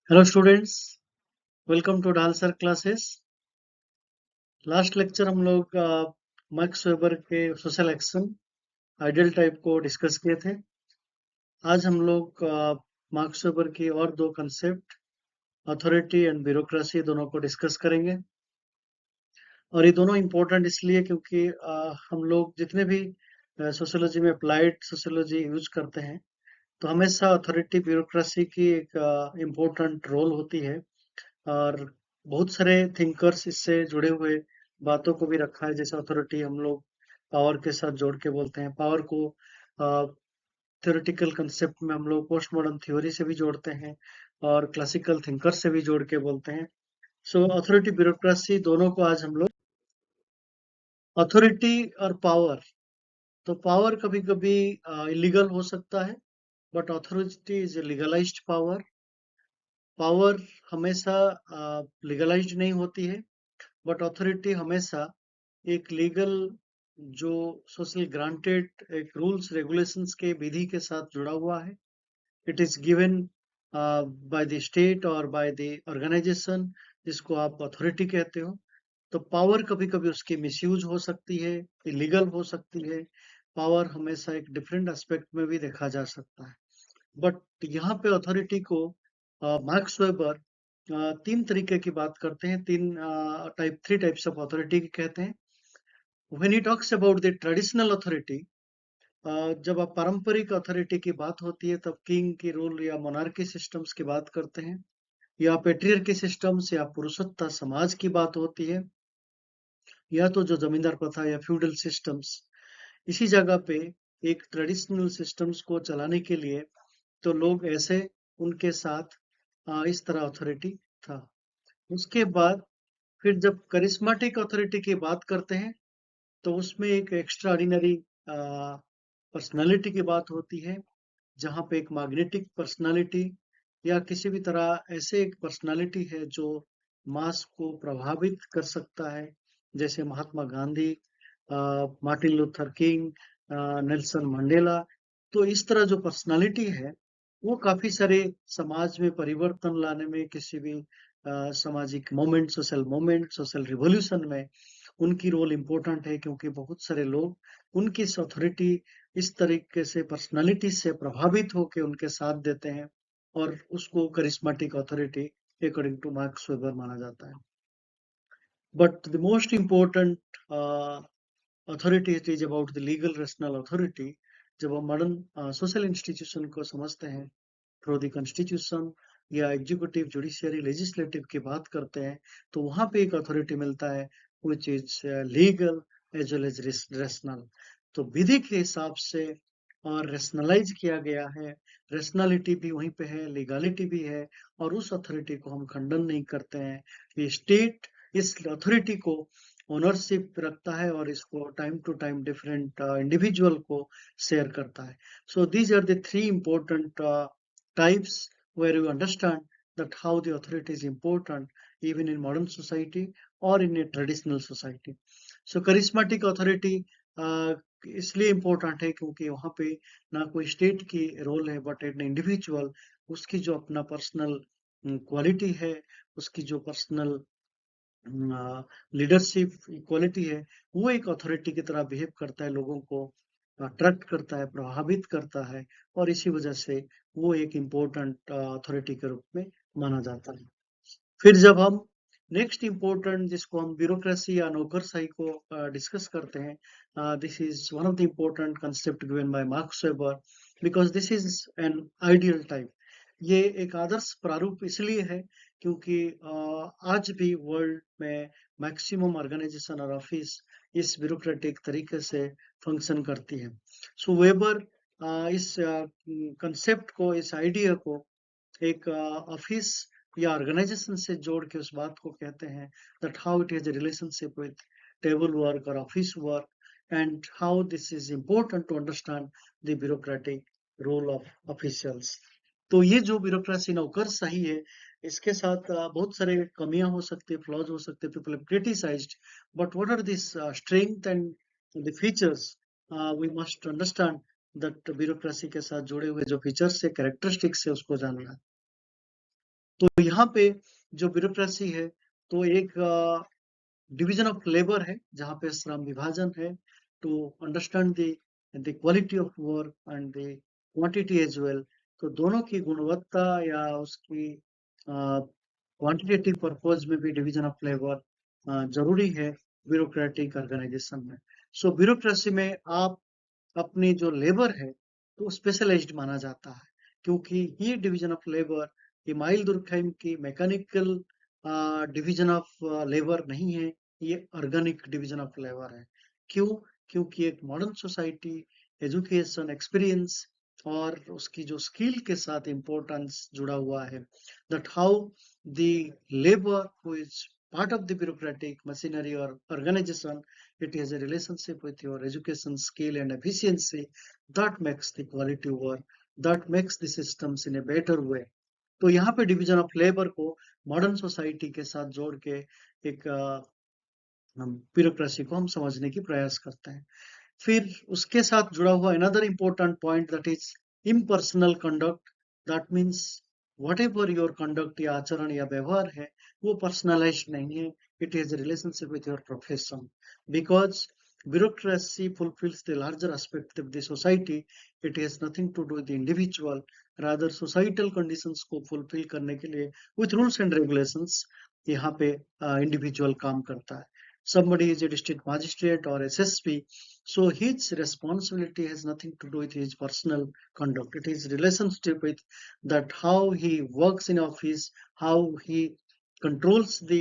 Hello students, welcome to dancer classes. Last lecture हम लोग Max Weber के social action ideal type को discuss किए थे। आज हम लोग मैक्स वेबर की और दो कंसेप्ट अथॉरिटी एंड ब्यूरोक्रेसी दोनों को डिस्कस करेंगे। और ये दोनों इम्पोर्टेंट इसलिए क्योंकि हम लोग जितने भी सोशियोलॉजी में अप्लाइड सोशियोलॉजी यूज करते हैं तो हमेशा अथॉरिटी ब्यूरोक्रेसी की एक इम्पोर्टेंट रोल होती है। और बहुत सारे थिंकर्स इससे जुड़े हुए बातों को भी रखा है। जैसे अथॉरिटी हम लोग पावर के साथ जोड़ के बोलते हैं, पावर को थ्योरेटिकल कंसेप्ट में हम लोग पोस्ट मॉडर्न थ्योरी से भी जोड़ते हैं और क्लासिकल थिंकर से भी जोड़ के बोलते हैं। सो अथॉरिटी ब्यूरोक्रेसी दोनों को आज हम लोग अथॉरिटी और पावर। तो पावर कभी कभी इलीगल हो सकता है, but authority is legalised power. Power हमेशा लीगलाइज्ड नहीं होती है, बट अथॉरिटी हमेशा एक लीगल जो सोशल ग्रांटेड एक रूल्स रेगुलेशंस के विधि के साथ जुड़ा हुआ है। It is given by the state और बाय द ऑर्गेनाइजेशन जिसको आप अथॉरिटी कहते हो। तो पावर कभी कभी उसकी मिसयूज हो सकती है, इलीगल हो सकती है। पावर हमेशा एक डिफरेंट एस्पेक्ट में भी देखा जा सकता है। बट यहाँ पे अथॉरिटी को मार्क्स वेबर तीन तरीके की बात करते हैं। थ्री टाइप्स ऑफ अथॉरिटी कहते हैं। When he talks about the traditional authority, जब आप पारंपरिक अथॉरिटी की बात होती है तब किंग की रूल या मोनार्की सिस्टम्स की बात करते हैं, या पेट्रियर्की सिस्टम्स या पुरुषत्व समाज की बात होती है, या तो जो जमींदार प्रथा या फ्यूडल सिस्टम्स। इसी जगह पे एक ट्रेडिशनल सिस्टम्स को चलाने के लिए तो लोग ऐसे उनके साथ इस तरह अथॉरिटी था। उसके बाद फिर जब करिश्मेटिक अथॉरिटी की बात करते हैं तो उसमें एक एक्स्ट्रा ऑर्डिनरी पर्सनालिटी की बात होती है, जहाँ पे एक मैग्नेटिक पर्सनालिटी या किसी भी तरह ऐसे एक पर्सनालिटी है जो मास को प्रभावित कर सकता है। जैसे Mahatma Gandhi, Martin Luther King, Nelson Mandela. तो इस तरह जो पर्सनालिटी है वो काफी सारे समाज में परिवर्तन लाने में, किसी भी सामाजिक मोमेंट सोशल रिवॉल्यूशन में उनकी रोल इम्पोर्टेंट है, क्योंकि बहुत सारे लोग उनकी इस अथॉरिटी इस तरीके से पर्सनालिटी से प्रभावित होकर उनके साथ देते हैं और उसको charismatic authority according two marks weber माना जाता है। But the most important authority it is about the legal rational authority. जब हम मॉडर्न सोशल इंस्टीट्यूशन को समझते हैं थ्रू द कॉन्स्टिट्यूशन या एग्जीक्यूटिव जुडिशियरी लेजिस्लेटिव की बात करते हैं तो वहां पे एक अथॉरिटी मिलता है which is legal as well as rational. तो विधि के हिसाब से और रेशनलाइज किया गया है। रेशनलिटी भी वहीं पे है, लीगालिटी भी है, और उस अथॉरिटी को हम खंडन नहीं करते हैं। ये स्टेट इस अथॉरिटी को ओनरशिप रखता है और इसको time to time different individual को शेयर करता है। So these are the three important types where you understand that how the authority is important even in modern society or in a traditional society. So charismatic authority इसलिए important है क्योंकि वहाँ पे ना कोई स्टेट की रोल है, but an individual उसकी जो अपना पर्सनल क्वालिटी है, उसकी जो पर्सनल लीडरशिप क्वालिटी है, वो एक अथॉरिटी की तरह बिहेव करता है, लोगों को अट्रैक्ट करता है, प्रभावित करता है, और इसी वजह से वो एक इम्पोर्टेंट अथॉरिटी के रूप में माना जाता है। फिर जब हम नेक्स्ट इम्पोर्टेंट जिसको हम ब्यूरोक्रेसी या नौकरशाही को डिस्कस करते हैं, this is one of the important concept given by marks weber because this is an ideal type. ये एक आदर्श प्रारूप इसलिए है क्योंकि आज भी वर्ल्ड में मैक्सिमम ऑर्गेनाइजेशन और ऑफिस इस ब्यूरोक्रेटिक तरीके से फंक्शन करती है। सो वेबर इस कंसेप्ट को, इस आइडिया को एक ऑफिस या ऑर्गेनाइजेशन से जोड़ के उस बात को कहते हैं that how it has a relationship with table work और office work, and how this is important to understand the bureaucratic role of officials. तो ये जो ब्यूरोक्रेसी नौकरशाही है, इसके साथ बहुत सारे कमियां हो सकती है, फ्लॉज हो सकते हैं, people have criticized, but what are this strength and the features we must understand that bureaucracy के साथ जुड़े हुए जो फीचर्स है, कैरेक्टरिस्टिक्स है, उसको जानना है। तो यहाँ पे जो ब्यूरोक्रेसी है, तो एक डिवीजन ऑफ लेबर है, जहाँ पे श्रम विभाजन है, to understand the quality of work and the quantity as well. तो दोनों की गुणवत्ता या उसकी क्वांटिटेटिव पर्पज में भी डिवीजन ऑफ लेबर जरूरी है ब्यूरोक्रेटिक ऑर्गेनाइजेशन में। सो ब्यूरोक्रेसी में आप अपनी जो लेबर है तो स्पेशलाइज्ड माना जाता है, क्योंकि ये डिवीजन ऑफ लेबर इमाइल दुर्कheim की मैकेनिकल डिवीजन ऑफ लेबर नहीं है, ये ऑर्गेनिक डिवीजन ऑफ लेबर है। क्यों? क्योंकि एक मॉडर्न सोसाइटी एजुकेशन, एक्सपीरियंस और उसकी जो स्किल के साथ इम्पोर्टेंस जुड़ा हुआ है, that how the labour who is part of the bureaucratic machinery or organization, it has a relationship with your education, skill and efficiency that makes the quality work, that makes the systems in a better way. तो यहाँ पे division of labour को modern society के साथ जोड़ के एक bureaucracy को हम समझने की प्रयास करते हैं। फिर उसके साथ जुड़ा हुआ another important point that is impersonal conduct. That means whatever your conduct या आचरण या व्यवहार है वो पर्सनलाइज नहीं है, it is relationship with your profession. Because bureaucracy fulfills the larger aspect of the society, it has nothing to do with individual, rather societal conditions को fulfill करने के लिए विथ रूल्स एंड रेगुलेशंस यहाँ पे individual काम करता है। Somebody is a district magistrate or SSP, so his responsibility has nothing to do with his personal conduct. It is relationship with that how he works in office, how he controls the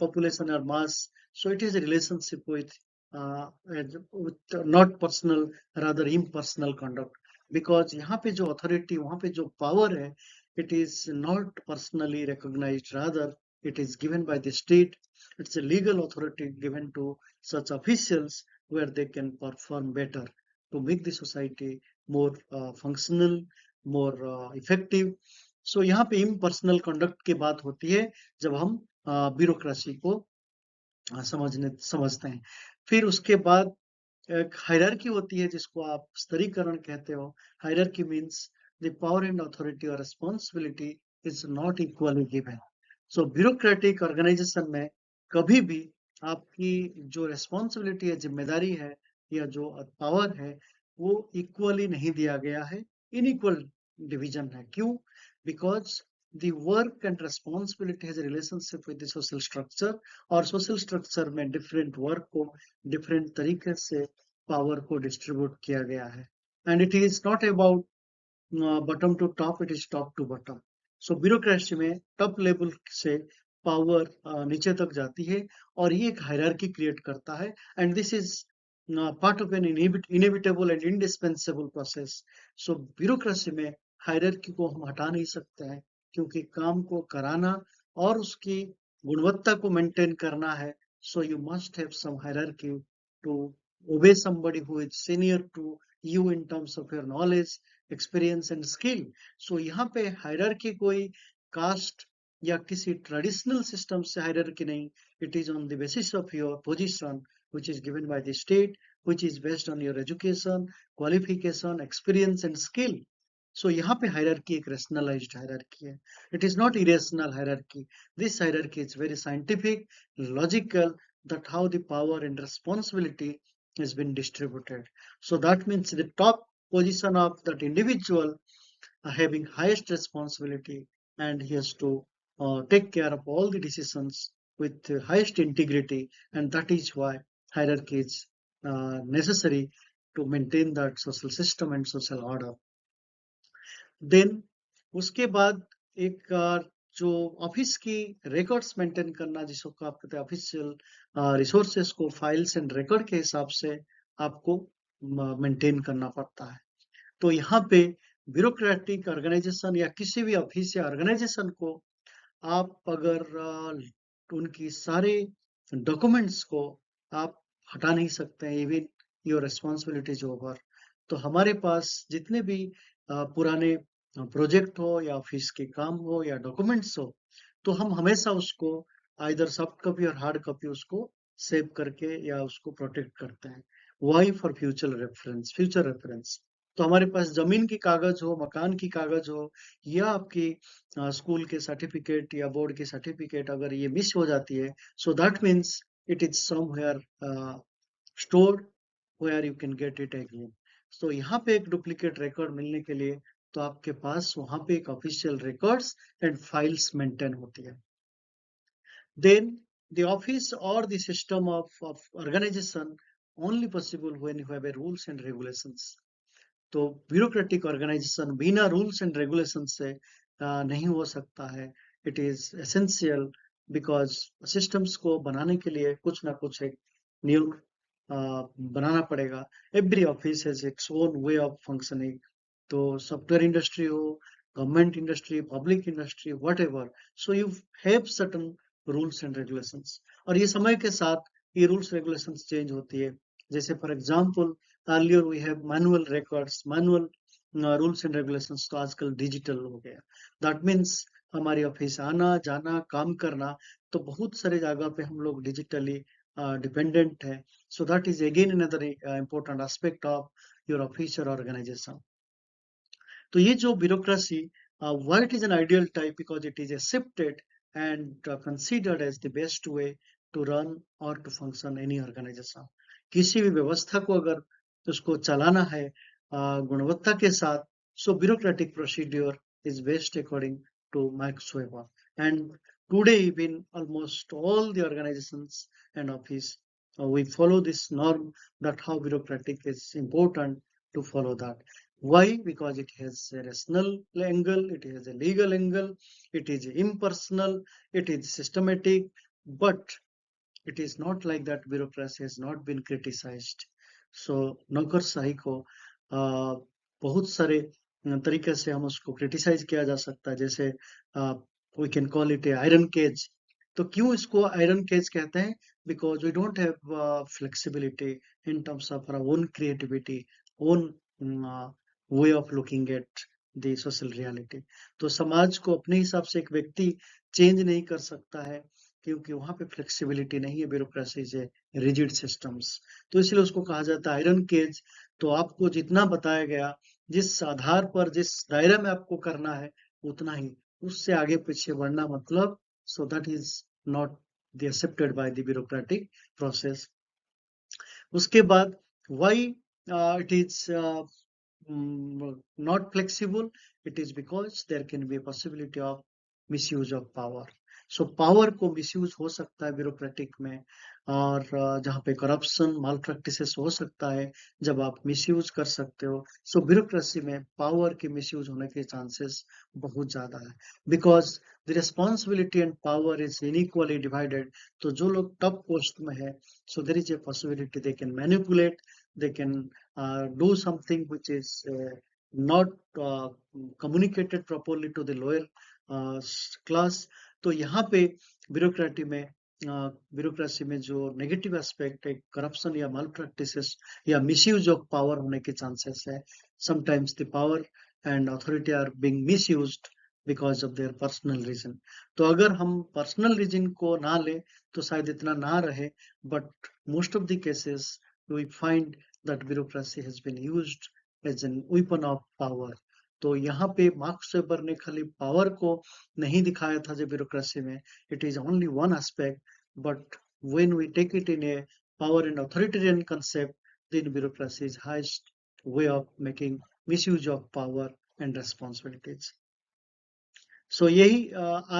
population or mass. So it is a relationship with not personal, rather impersonal conduct. Because यहाँ पे जो authority, वहाँ पे जो power है, it is not personally recognized, rather it is given by the state. It's a legal authority given to such officials where they can perform better to make the society more functional, more effective. So यहाँ पे impersonal conduct की बात होती है जब हम bureaucracy को समझते हैं। फिर उसके बाद एक हायरार्की होती है जिसको आप स्तरीकरण कहते हो। Hierarchy means the power and authority और responsibility is not equally given. So bureaucratic organisation में कभी भी आपकी जो रिस्पॉन्सिबिलिटी है, जिम्मेदारी है या जो पावर है वो इक्वली नहीं दिया गया है, इनइक्वल डिवीजन है। क्यों? Because the work and responsibility has a relationship with the social structure, और social structure में different work को different तरीके से power को distribute किया गया है। And it is not about bottom to top, it is top to bottom. So bureaucracy में top level से power नीचे तक जाती है और ये एक hierarchy create करता है, and this is part of an inevitable and indispensable process. So bureaucracy में hierarchy को हम हटा नहीं सकते हैं, क्योंकि काम को कराना और उसकी गुणवत्ता को मेंटेन करना है। So you must have some hierarchy to obey somebody who is senior to you in terms of your knowledge, experience and skill. So यहाँ पे hierarchy कोई caste या किसी traditional system से hierarchy नहीं, it is on the basis of your position which is given by the state, which is based on your education, qualification, experience and skill. So यहाँ पे hierarchy एक rationalized hierarchy है. It is not irrational hierarchy. This hierarchy is very scientific, logical, that how the power and responsibility has been distributed. So that means the top position of that individual having highest responsibility, and he has to take care of all the decisions with highest integrity, and that is why hierarchy is necessary to maintain that social system and social order. Then उसके बाद एक जो office की records maintain करना, जिसको आप कहते हैं ऑफिशियल रिसोर्सेस को फाइल्स एंड रिकॉर्ड के हिसाब से आपको मेंटेन करना पड़ता है। तो यहाँ पे ब्यूरोक्रेटिक ऑर्गेनाइजेशन या किसी भी ऑफिस या ऑर्गेनाइजेशन को आप अगर उनकी सारे डॉक्यूमेंट्स को आप हटा नहीं सकते हैं, इवन योर रिस्पॉन्सिबिलिटीज ओवर। तो हमारे पास जितने भी पुराने प्रोजेक्ट हो या ऑफिस के काम हो या डॉक्यूमेंट्स हो, तो हम हमेशा उसको आइदर सॉफ्ट कॉपी और हार्ड कॉपी उसको सेव करके या उसको प्रोटेक्ट करते हैं। वाई? For future reference. तो हमारे पास जमीन की कागज हो, मकान की कागज हो या आपकी स्कूल के सर्टिफिकेट या बोर्ड की सर्टिफिकेट अगर ये मिस हो जाती है, so that means it is somewhere stored where you can get it again. So यहाँ पे एक डुप्लीकेट रिकॉर्ड मिलने के लिए तो आपके पास वहां पे एक official records and files maintain होती है। Then the office or the system of organization only possible when you have a rules and regulations. तो ब्यूरोक्रेटिक ऑर्गेनाइजेशन बिना रूल्स एंड रेगुलेशन से नहीं हो सकता है। It is essential because systems को बनाने के लिए कुछ ना कुछ एक नियम बनाना पड़ेगा। Every office has its own way of functioning. तो सॉफ्टवेयर इंडस्ट्री हो, government industry, public industry, what ever, so you have certain rules and regulations. और ये समय के साथ ये रूल्स रेगुलेशंस चेंज होती है। जैसे for example earlier we have manual records, manual rules and regulations, तो आजकल डिजिटल हो गया। दैट मीन्स हमारी ऑफिस आना जाना काम करना तो बहुत सारे जगह पे हम लोग डिजिटली डिपेंडेंट है। So that is again another important aspect of your office or organization. तो ये जो bureaucracy, why it is an ideal type, because it is accepted and considered as the best way to run or to function any organization. किसी भी व्यवस्था को अगर उसको चलाना है गुणवत्ता के साथ, so bureaucratic procedure is best according to Max Weber. And today in almost all the organizations and office, we follow this norm that how bureaucratic is important to follow that. Why? Because it has a rational angle, it has a legal angle, it is impersonal, it is systematic, but it is not like that bureaucracy has not been criticized. So नौकरशाही को बहुत सारे तरीके से हम उसको criticise किया जा सकता है। जैसे we can call it a iron cage. तो क्यों इसको आयरन केज कहते हैं? Because we don't have flexibility in terms of our own creativity, own way of looking at the social reality. तो समाज को अपने हिसाब से एक व्यक्ति चेंज नहीं कर सकता है क्योंकि वहां पे फ्लेक्सिबिलिटी नहीं है, ब्यूरोक्रेसी से रिजिड सिस्टम्स। तो इसलिए उसको कहा जाता है आयरन केज। तो आपको जितना बताया गया, जिस आधार पर, जिस दायरे में आपको करना है उतना ही, उससे आगे पीछे बढ़ना मतलब, so that is not the accepted by the bureaucratic process. उसके बाद why it is not flexible, it is because there can be a possibility of misuse of power. So power को misuse हो सकता है ब्यूरोक्रेटिक में, और जहाँ पे करप्शन, माल प्रैक्टिसेस हो सकता है जब आप मिसयूज कर सकते हो। सो ब्यूरोक्रेसी में पावर के मिसयूज होने के चांसेस बहुत ज्यादा है, because the responsibility and power is inequally divided. तो जो लोग टॉप पोस्ट में है, so there is a possibility they can manipulate, they can do something which is not communicated properly to the lower class. तो यहाँ पे bureaucracy में जो नेगेटिव एस्पेक्ट है, करप्शन या माल प्रैक्टिसेस या मिसयूज ऑफ पावर होने के चांसेस है। Sometimes the power and authority are being misused because of their personal reason. तो अगर हम पर्सनल रीजन को ना ले तो शायद इतना ना रहे, but most of the cases we find that bureaucracy has been used as an weapon of power. तो यहाँ पे मार्क्स वेबर ने खाली पावर को नहीं दिखाया था जो ब्यूरोक्रेसी में, it is only one aspect, but when we take it in a power and authoritarian concept, then bureaucracy is highest way of making misuse of power and responsibilities. So यही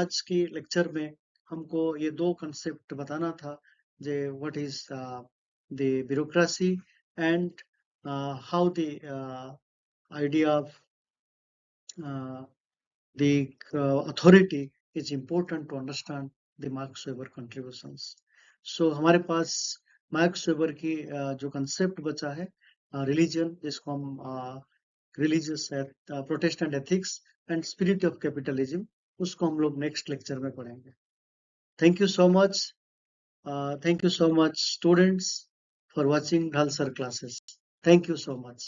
आज की lecture में हमको ये दो concept बताना था, जे what is the bureaucracy and how the idea of the authority is important to understand the Max Weber contributions. So हमारे पास Max Weber की जो कंसेप्ट बचा है रिलीजन, जिसको हम religious Protestant ethics and spirit of capitalism, उसको हम लोग नेक्स्ट लेक्चर में पढ़ेंगे। Thank you so much, thank you so much students for watching Dhal Sir classes. Thank you so much.